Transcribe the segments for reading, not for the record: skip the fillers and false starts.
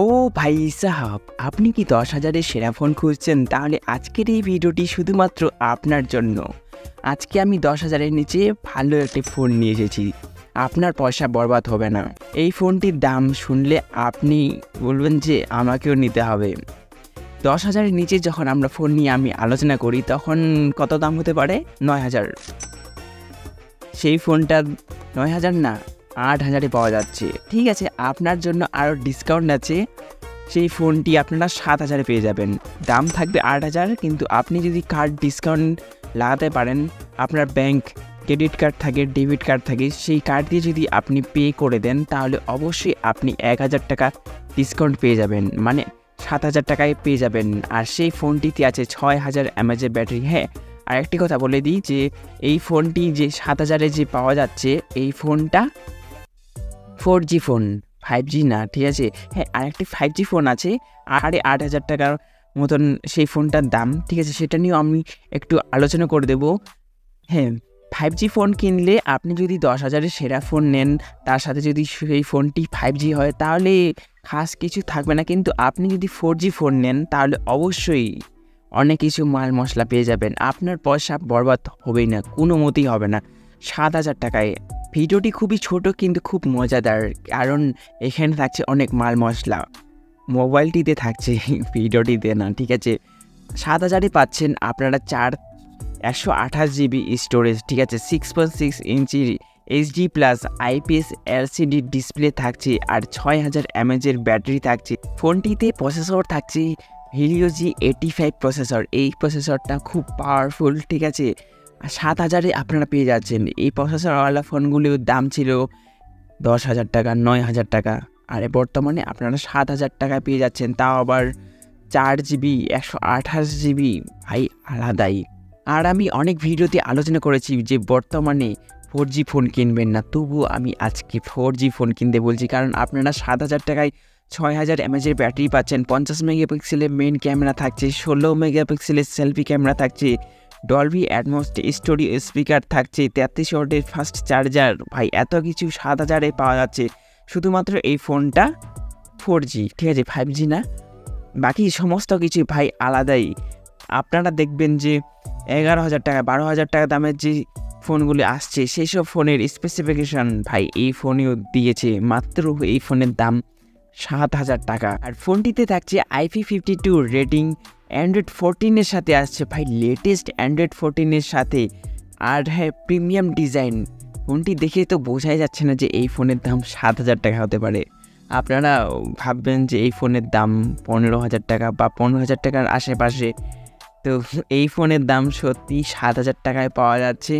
ও ভাই সাহাব, আপনি কি 10,000-এর সেরা ফোন খুঁজছেন? তাহলে আজকের এই ভিডিওটি শুধুমাত্র আপনার জন্য। আজকে আমি 10,000-এর নিচে ভালো একটি ফোন নিয়ে এসেছি। আপনার পয়সা বরবাদ হবে না। এই ফোনটির দাম শুনলে আপনি বলবেন যে আমাকেও নিতে হবে। 10,000-এর নিচে যখন আমরা ফোন নিয়ে আমি আলোচনা করি তখন কত দাম হতে পারে? 9,000। সেই ফোনটা 9,000 না, 8,000-এ পাওয়া যাচ্ছে। ঠিক আছে, আপনার জন্য আরও ডিসকাউন্ট আছে। সেই ফোনটি আপনারা 7,000-এ পেয়ে যাবেন। দাম থাকবে 8,000, কিন্তু আপনি যদি কার্ড ডিসকাউন্ট লাগাতে পারেন, আপনার ব্যাংক ক্রেডিট কার্ড থাকে, ডেবিট কার্ড থাকে, সেই কার্ড দিয়ে যদি আপনি পে করে দেন তাহলে অবশ্যই আপনি 1,000 টাকা ডিসকাউন্ট পেয়ে যাবেন, মানে 7,000 টাকায় পেয়ে যাবেন। আর সেই ফোনটিতে আছে 6,000 mAh ব্যাটারি। হ্যাঁ, আর একটি কথা বলে দিই যে এই ফোনটি যে 7,000-এ যে পাওয়া যাচ্ছে, এই ফোনটা 4G ফোন, 5G না। ঠিক আছে, হ্যাঁ, আরেকটি 5G ফোন আছে 8,500 টাকার মতন সেই ফোনটার দাম। ঠিক আছে, সেটা নিয়েও আমি একটু আলোচনা করে দেবো। হ্যাঁ, 5G ফোন কিনলে আপনি যদি 10,000-এর সেরা ফোন নেন, তার সাথে যদি সেই ফোনটি 5G হয় তাহলে খাস কিছু থাকবে না। কিন্তু আপনি যদি 4G ফোন নেন তাহলে অবশ্যই অনেক কিছু মাল মশলা পেয়ে যাবেন। আপনার পয়সা বরবাদ হবেই না, কোনো মতেই হবে না। 7,000 টাকায়। ভিডিওটি খুবই ছোট কিন্তু খুব মজাদার, কারণ এখানে থাকছে অনেক মাল মশলা। মোবাইলটিতে থাকছে, ভিডিওটিতে না। ঠিক আছে, 7,000-এ পাচ্ছেন আপনারা 128 GB স্টোরেজ। ঠিক আছে, 6.6 ইঞ্চির HD+ IPS LCD ডিসপ্লে থাকছে, আর 6,000 mAh ব্যাটারি থাকছে। ফোনটিতে প্রসেসর থাকছে Helio G85 প্রসেসর। এই প্রসেসরটা খুব পাওয়ারফুল। ঠিক আছে, 7,000-এ আপনারা পেয়ে যাচ্ছেন। এই প্রসেসরওয়ালা ফোনগুলির দাম ছিল 10,000 টাকা, 9,000 টাকা, আর বর্তমানে আপনারা 7,000 টাকায় পেয়ে যাচ্ছেন, তাও আবার 4GB 128 GB। ভাই আলাদাই। আর আমি অনেক ভিডিওতে আলোচনা করেছি যে বর্তমানে 4G ফোন কিনবেন না, তবুও আমি আজকে 4G ফোন কিনতে বলছি, কারণ আপনারা 7,000 টাকায় 6,000 mAh ব্যাটারি পাচ্ছেন, 50 মেগাপিক্সেলের মেইন ক্যামেরা থাকছে, 16 মেগাপিক্সেলের সেলফি ক্যামেরা থাকছে, ডলবি অ্যাটমস স্টুডিও স্পিকার থাকছে, 33 ওয়াটের ফাস্ট চার্জার। ভাই এত কিছু 7,000-এ পাওয়া যাচ্ছে। শুধুমাত্র এই ফোনটা 4G, ঠিক আছে, 5G না। বাকি সমস্ত কিছু ভাই আলাদাই। আপনারা দেখবেন যে 11,000 টাকা, 12,000 টাকা দামের যে ফোনগুলি আসছে সেই সব ফোনের স্পেসিফিকেশান ভাই এই ফোনেও দিয়েছে। মাত্র এই ফোনের দাম 7,000 টাকা। আর ফোনটিতে থাকছে IP52 রেটিং, অ্যান্ড্রয়েড 14-এর সাথে আসছে ভাই, লেটেস্ট অ্যান্ড্রয়েড 14-এর সাথে। আর হ্যাঁ, প্রিমিয়াম ডিজাইন। ফোনটি দেখে তো বোঝাই যাচ্ছে না যে এই ফোনের দাম 7,000 টাকা হতে পারে। আপনারা ভাববেন যে এই ফোনের দাম 15,000 টাকা বা 15,000 টাকার আশেপাশে, তো এই ফোনের দাম সত্যি 7,000 টাকায় পাওয়া যাচ্ছে।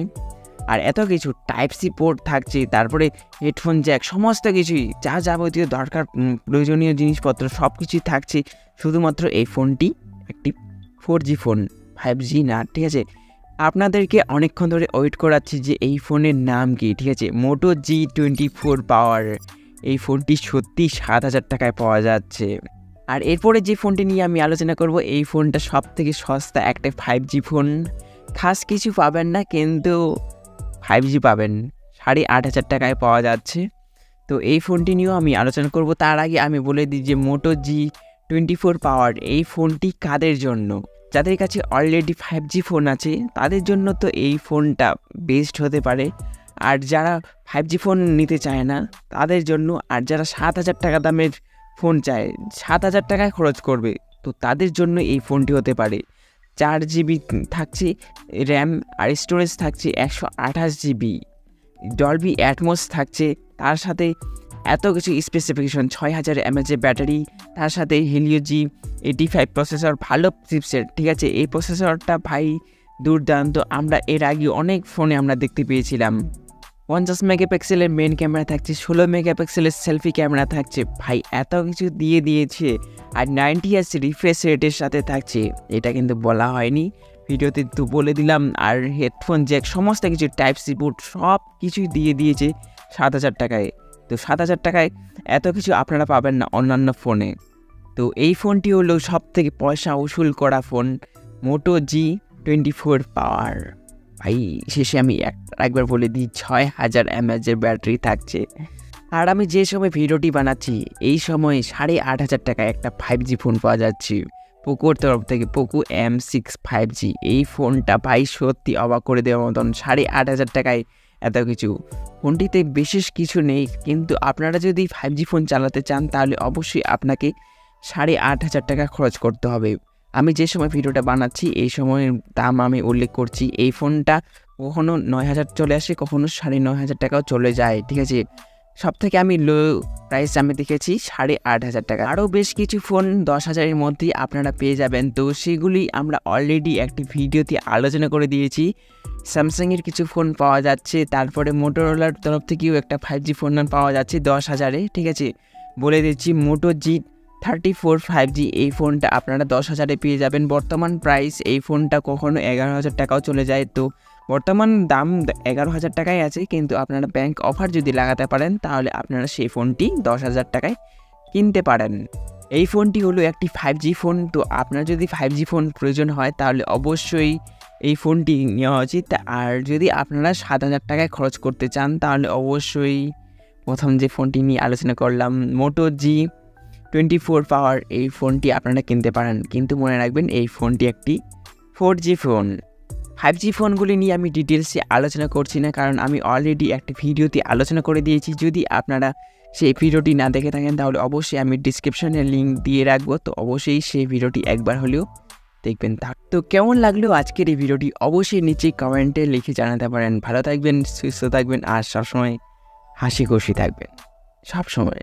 আর এত কিছু টাইপ-সি পোর্ট থাকছে, তারপরে হেডফোন জ্যাক, সমস্ত কিছুই যা যাবতীয় দরকার প্রয়োজনীয় জিনিসপত্র সব কিছুই থাকছে। শুধুমাত্র এই ফোনটি একটি 4G ফোন, 5G না। ঠিক আছে, আপনাদেরকে অনেকক্ষণ ধরে ওয়েট করাচ্ছি যে এই ফোনের নাম কি। ঠিক আছে, Moto G24 পাওয়ার। এই ফোনটি সত্যি 7,000 টাকায় পাওয়া যাচ্ছে। আর এরপরে যে ফোনটি নিয়ে আমি আলোচনা করব, এই ফোনটা সব থেকে সস্তা একটা 5G ফোন। খাস কিছু পাবেন না, কিন্তু 5G পাবেন। 8,500 টাকায় পাওয়া যাচ্ছে। তো এই ফোনটি নিয়েও আমি আলোচনা করব। তার আগে আমি বলে দিই যে Moto G24 পাওয়ার এই ফোনটি কাদের জন্য? যাদের কাছে অলরেডি 5G ফোন আছে তাদের জন্য তো এই ফোনটা বেস্ট হতে পারে। আর যারা 5G ফোন নিতে চায় না তাদের জন্য, আর যারা 7,000 টাকা দামের ফোন চায়, 7,000 টাকায় খরচ করবে, তো তাদের জন্য এই ফোনটি হতে পারে। 4GB থাকছে র্যাম, আর স্টোরেজ থাকছে 128 GB, ডলবি অ্যাটমস থাকছে, তার সাথে এত কিছু স্পেসিফিকেশন, 6,000 mAh ব্যাটারি, তার সাথে Helio G85 প্রসেসর, ভালো চিপসেট। ঠিক আছে, এই প্রসেসরটা ভাই দুর্দান্ত। আমরা এর আগে অনেক ফোনে আমরা দেখতে পেয়েছিলাম। 50 মেগাপিক্সেলের মেইন ক্যামেরা থাকছে, 16 মেগাপিক্সেলের সেলফি ক্যামেরা থাকছে। ভাই এত কিছু দিয়ে দিয়েছে। আর 90 Hz রিফ্রেশ রেটের সাথে থাকছে, এটা কিন্তু বলা হয়নি ভিডিওতে, তো বলে দিলাম। আর হেডফোন জ্যাক, সমস্ত কিছু টাইপ-সি পোর্ট সব কিছুই দিয়ে দিয়েছে 7,000 টাকায়। তো 7,000 টাকায় এত কিছু আপনারা পাবেন না অন্যান্য ফোনে। তো এই ফোনটি হলো সব থেকে পয়সা উসুল করা ফোন, Moto G24 পাওয়ার। ভাই শেষে আমি একবার বলে দিই, 6,000 mAh ব্যাটারি থাকছে। আর আমি যে সময় ভিডিওটি বানাচ্ছি এই সময় 8,500 টাকায় একটা 5G ফোন পাওয়া যাচ্ছে পোকোর তরফ থেকে, পোকো M6 5G। এই ফোনটা ভাই সত্যি অবাক করে দেওয়ার মতন, 8,500 টাকায় এত কিছু। ফোনটিতে বিশেষ কিছু নেই, কিন্তু আপনারা যদি 5G ফোন চালাতে চান তাহলে অবশ্যই আপনাকে 8,500 টাকা খরচ করতে হবে। আমি যে সময় ভিডিওটা বানাচ্ছি এই সময়ের দাম আমি উল্লেখ করছি। এই ফোনটা কখনো 9,000 চলে আসে, কখনো 9,500 টাকাও চলে যায়, ঠিক আছে। সব থেকে আমি লো প্রাইস আমি দেখেছি 8,500 টাকা। আরও বেশ কিছু ফোন 10,000-এর মধ্যেই আপনারা পেয়ে যাবেন, তো সেগুলি আমরা অলরেডি একটি ভিডিওতে আলোচনা করে দিয়েছি। স্যামসাংয়ের কিছু ফোন পাওয়া যাচ্ছে, তারপরে মোটোরোলার তরফ থেকেও একটা 5G ফোন পাওয়া যাচ্ছে 10,000-এ, ঠিক আছে। বলে দিচ্ছি Moto G34 5G, এই ফোনটা আপনারা 10,000-এ পেয়ে যাবেন। বর্তমান প্রাইস এই ফোনটা কখনো 11,000 টাকাও চলে যায়, তো বর্তমান দাম 11,000 টাকায় আছে, কিন্তু আপনারা ব্যাংক অফার যদি লাগাতে পারেন তাহলে আপনারা সেই ফোনটি 10,000 টাকায় কিনতে পারেন। এই ফোনটি হলো একটি 5G ফোন, তো আপনার যদি 5G ফোন প্রয়োজন হয় তাহলে অবশ্যই এই ফোনটি নেওয়া উচিত। আর যদি আপনারা 7,000 টাকায় খরচ করতে চান তাহলে অবশ্যই প্রথম যে ফোনটি নিয়ে আলোচনা করলাম Moto G24 পাওয়ার, এই ফোনটি আপনারা কিনতে পারেন, কিন্তু মনে রাখবেন এই ফোনটি একটি 4G ফোন। 5G ফোনগুলি নিয়ে আমি ডিটেলসে আলোচনা করছি না, কারণ আমি অলরেডি একটি ভিডিওতে আলোচনা করে দিয়েছি। যদি আপনারা সেই ভিডিওটি না দেখে থাকেন তাহলে অবশ্যই আমি ডিসক্রিপশনে লিঙ্ক দিয়ে রাখবো, তো অবশ্যই সেই ভিডিওটি একবার হলেও দেখবেন। তো কেমন লাগলো আজকের এই ভিডিওটি অবশ্যই নিচে কমেন্টে লিখে জানাতে পারেন। ভালো থাকবেন, সুস্থ থাকবেন, আর সবসময় হাসি খুশি থাকবেন সবসময়।